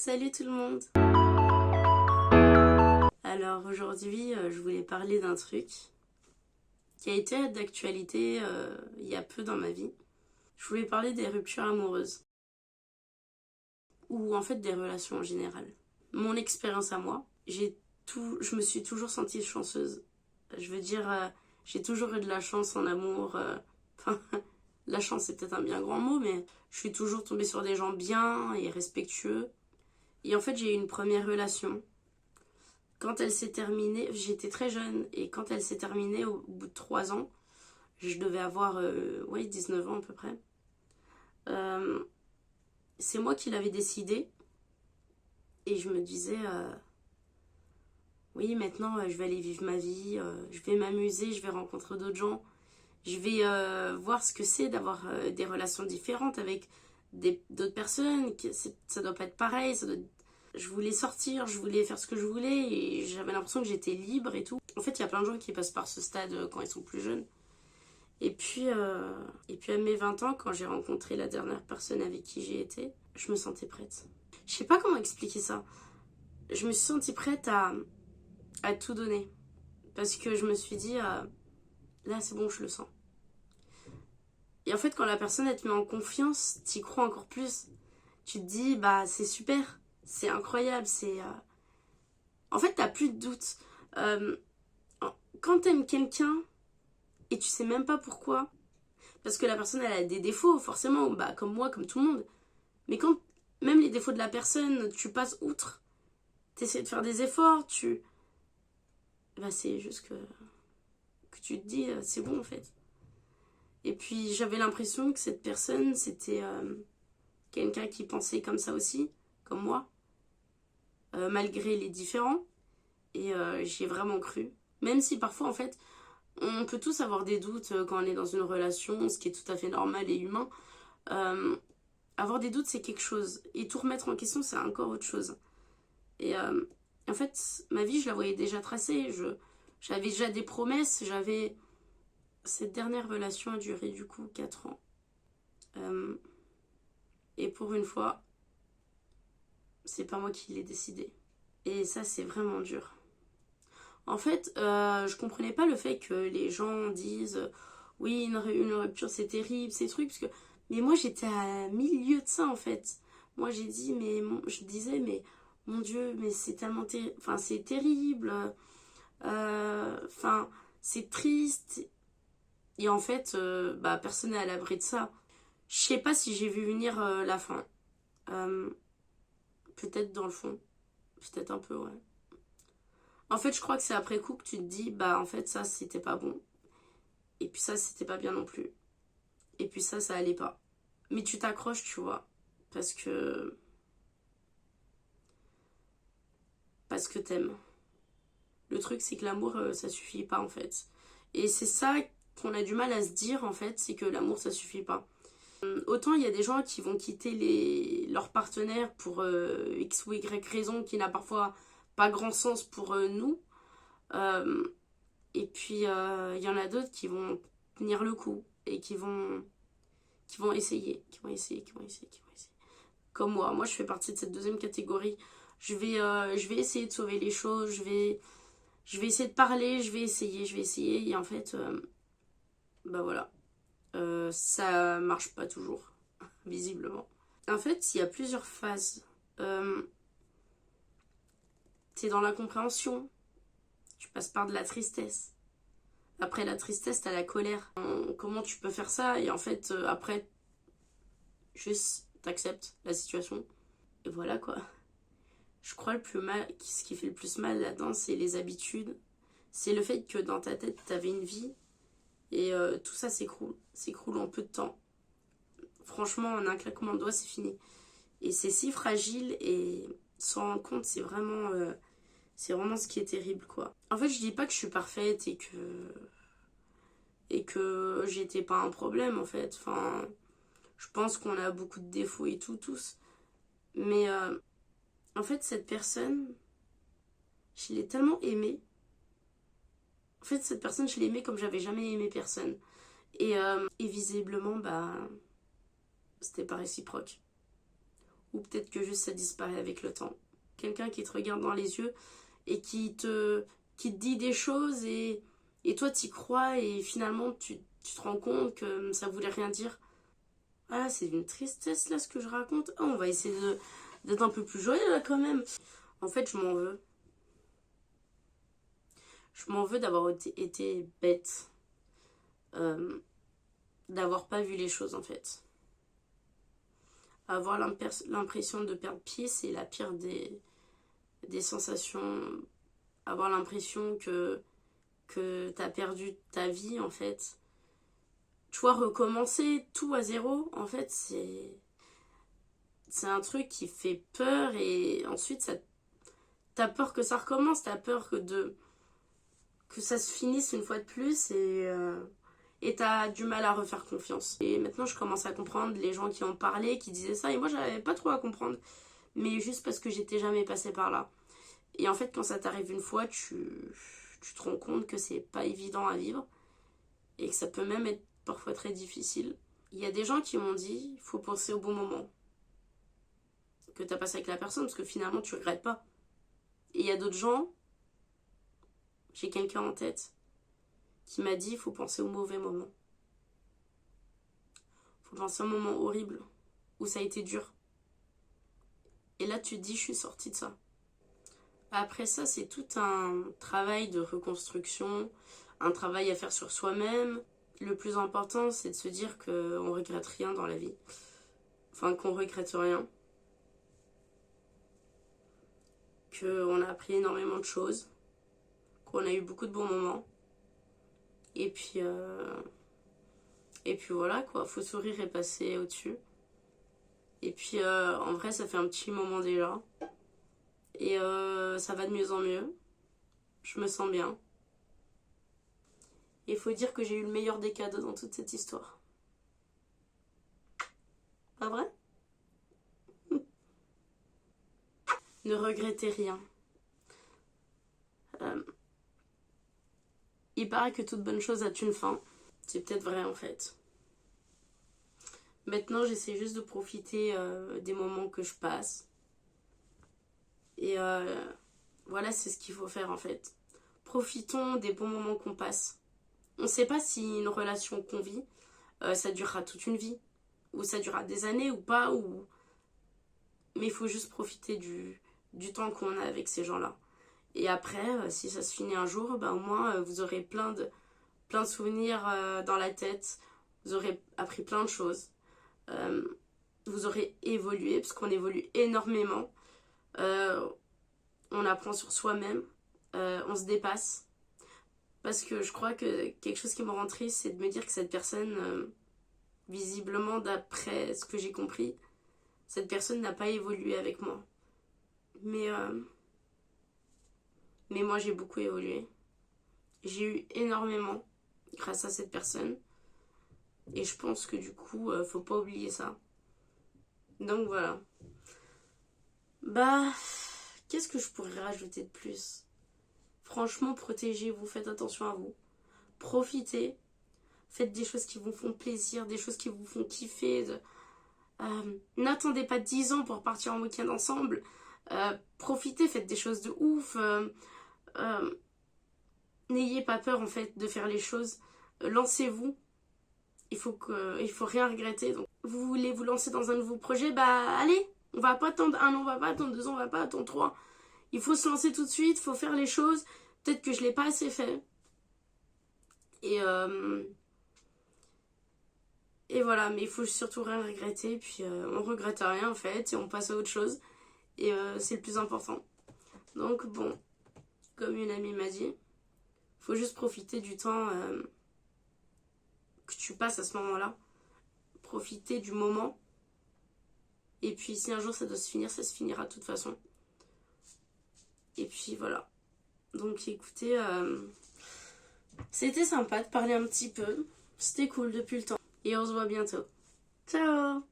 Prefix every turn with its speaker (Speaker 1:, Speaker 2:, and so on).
Speaker 1: Salut tout le monde. Alors aujourd'hui, je voulais parler d'un truc qui a été d'actualité il y a peu dans ma vie. Je voulais parler des ruptures amoureuses. Ou en fait des relations en général. Mon expérience à moi, je me suis toujours sentie chanceuse. Je veux dire, j'ai toujours eu de la chance en amour. Enfin, la chance c'est peut-être un bien grand mot, mais je suis toujours tombée sur des gens bien et respectueux. Et en fait, j'ai eu une première relation. Quand elle s'est terminée, j'étais très jeune, et quand elle s'est terminée au bout de 3 ans, je devais avoir 19 ans à peu près. Euh, c'est moi qui l'avais décidé, et je me disais, oui, maintenant je vais aller vivre ma vie, je vais m'amuser, je vais rencontrer d'autres gens, je vais voir ce que c'est d'avoir des relations différentes avec d'autres personnes, ça doit pas être pareil, je voulais sortir, je voulais faire ce que je voulais et j'avais l'impression que j'étais libre et tout. En fait, il y a plein de gens qui passent par ce stade quand ils sont plus jeunes. Et puis à mes 20 ans, quand j'ai rencontré la dernière personne avec qui j'ai été, je me sentais prête. Je sais pas comment expliquer ça. Je me suis sentie prête à tout donner. Parce que je me suis dit, là c'est bon, je le sens. Et en fait, quand la personne elle te met en confiance, t'y crois encore plus. Tu te dis, bah c'est super, c'est incroyable, En fait, t'as plus de doute. Euh, Quand t'aimes quelqu'un et tu sais même pas pourquoi, parce que la personne elle a des défauts, forcément, bah comme moi, comme tout le monde. Mais quand même les défauts de la personne, tu passes outre, t'essaies de faire des efforts, bah c'est juste que tu te dis, c'est bon en fait. Et puis j'avais l'impression que cette personne, c'était quelqu'un qui pensait comme ça aussi, comme moi, malgré les différends. Et j'y ai vraiment cru. Même si parfois, en fait, on peut tous avoir des doutes quand on est dans une relation, ce qui est tout à fait normal et humain. Euh, Avoir des doutes, c'est quelque chose. Et tout remettre en question, c'est encore autre chose. Et en fait, ma vie, je la voyais déjà tracée. J'avais déjà des promesses. Cette dernière relation a duré du coup 4 ans. Euh, et pour une fois, c'est pas moi qui l'ai décidé. Et ça, c'est vraiment dur. En fait, je comprenais pas le fait que les gens disent oui, une rupture c'est terrible, ces trucs, parce que. Mais moi j'étais à milieu de ça en fait. Moi j'ai dit, je disais, mais mon Dieu, mais c'est tellement terrible, enfin c'est terrible, enfin c'est triste. Et en fait, bah personne n'est à l'abri de ça. Je sais pas si j'ai vu venir la fin. Euh, Peut-être dans le fond, peut-être un peu, ouais. En fait, je crois que c'est après coup que tu te dis, bah en fait ça c'était pas bon. Et puis ça, c'était pas bien non plus. Et puis ça allait pas. Mais tu t'accroches, tu vois. Parce que. Parce que t'aimes. Le truc, c'est que l'amour, ça suffit pas, en fait. Et c'est ça qu'on a du mal à se dire, en fait, c'est que l'amour, ça suffit pas. Autant il y a des gens qui vont quitter leur partenaire pour X ou Y raison qui n'a parfois pas grand sens pour nous. Euh, et puis il y en a d'autres qui vont tenir le coup et qui vont essayer, qui vont essayer, qui vont essayer, qui vont essayer. Comme moi. Moi, je fais partie de cette deuxième catégorie. Je vais essayer de sauver les choses, je vais essayer de parler, je vais essayer. Et en fait, bah voilà, ça marche pas toujours, visiblement. En fait, il y a plusieurs phases. Euh, T'es dans l'incompréhension, tu passes par de la tristesse. Après la tristesse, t'as la colère. Comment tu peux faire ça? Et en fait, après, juste t'acceptes la situation. Et voilà quoi. Je crois le plus mal, ce qui fait le plus mal là-dedans, c'est les habitudes. C'est le fait que dans ta tête, t'avais une vie et tout ça s'écroule. S'écroule en peu de temps. Franchement, en un claquement de doigts, c'est fini. Et c'est si fragile et s'en rendre compte, c'est vraiment ce qui est terrible, quoi. En fait, je dis pas que je suis parfaite et que j'étais pas un problème, en fait. Enfin, je pense qu'on a beaucoup de défauts et tout, tous. Mais en fait, cette personne, je l'ai tellement aimée. En fait, cette personne, je l'ai aimée comme j'avais jamais aimé personne. Et visiblement, bah, c'était pas réciproque. Ou peut-être que juste ça disparaît avec le temps. Quelqu'un qui te regarde dans les yeux et qui te dit des choses et toi t'y crois et finalement tu te rends compte que ça voulait rien dire. Ah, c'est d'une tristesse là ce que je raconte. Oh, on va essayer d'être un peu plus joyeux là quand même. En fait, je m'en veux. Je m'en veux d'avoir été bête. D'avoir pas vu les choses en fait. Avoir l'impression de perdre pied, c'est la pire des sensations. Avoir l'impression que t'as perdu ta vie en fait. Tu vois, recommencer tout à zéro, en fait, c'est un truc qui fait peur et ensuite, t'as peur que ça recommence, t'as peur que ça se finisse une fois de plus et t'as du mal à refaire confiance. Et maintenant, je commence à comprendre les gens qui en parlaient, qui disaient ça, et moi, j'avais pas trop à comprendre, mais juste parce que j'étais jamais passée par là. Et en fait, quand ça t'arrive une fois, tu te rends compte que c'est pas évident à vivre et que ça peut même être parfois très difficile. Il y a des gens qui m'ont dit il faut penser au bon moment que t'as passé avec la personne parce que finalement tu regrettes pas. Et il y a d'autres gens, j'ai quelqu'un en tête qui m'a dit il faut penser au mauvais moment. Il faut penser au moment horrible où ça a été dur. Et là tu te dis je suis sortie de ça. Après ça, c'est tout un travail de reconstruction, un travail à faire sur soi-même. Le plus important, c'est de se dire qu'on regrette rien dans la vie. Enfin, qu'on regrette rien. Qu'on a appris énormément de choses. Qu'on a eu beaucoup de bons moments. Et puis voilà, quoi. Faut sourire et passer au-dessus. Et puis, en vrai, ça fait un petit moment déjà. Et ça va de mieux en mieux. Je me sens bien. Il faut dire que j'ai eu le meilleur des cadeaux dans toute cette histoire. Pas vrai? Ne regrettez rien. Il paraît que toute bonne chose a une fin. C'est peut-être vrai en fait. Maintenant, j'essaie juste de profiter des moments que je passe. Et voilà, c'est ce qu'il faut faire en fait. Profitons des bons moments qu'on passe. On ne sait pas si une relation qu'on vit, ça durera toute une vie. Ou ça durera des années ou pas. Mais il faut juste profiter du temps qu'on a avec ces gens-là. Et après, si ça se finit un jour, au moins vous aurez plein de souvenirs dans la tête. Vous aurez appris plein de choses. Vous aurez évolué, parce qu'on évolue énormément. On apprend sur soi-même. On se dépasse. Parce que je crois que quelque chose qui me rend triste, c'est de me dire que cette personne, visiblement, d'après ce que j'ai compris, cette personne n'a pas évolué avec moi. Mais moi, j'ai beaucoup évolué. J'ai eu énormément grâce à cette personne. Et je pense que du coup, faut pas oublier ça. Donc voilà. Qu'est-ce que je pourrais rajouter de plus? Franchement, protégez-vous, faites attention à vous. Profitez. Faites des choses qui vous font plaisir, des choses qui vous font kiffer. N'attendez pas 10 ans pour partir en week-end ensemble. Profitez, faites des choses de ouf. N'ayez pas peur en fait de faire les choses. Lancez-vous. Il faut rien regretter. Donc, vous voulez vous lancer dans un nouveau projet, allez. On va pas attendre 1 an, on va pas attendre 2 ans, on va pas attendre 3. Il faut se lancer tout de suite, il faut faire les choses. Peut-être que je l'ai pas assez fait. Et voilà, mais il faut surtout rien regretter. Puis on regrette rien en fait et on passe à autre chose. Et c'est le plus important. Donc bon, comme une amie m'a dit, faut juste profiter du temps que tu passes à ce moment-là. Profiter du moment. Et puis si un jour ça doit se finir, ça se finira de toute façon. Et puis voilà. Donc écoutez, c'était sympa de parler un petit peu. C'était cool depuis le temps. Et on se voit bientôt. Ciao!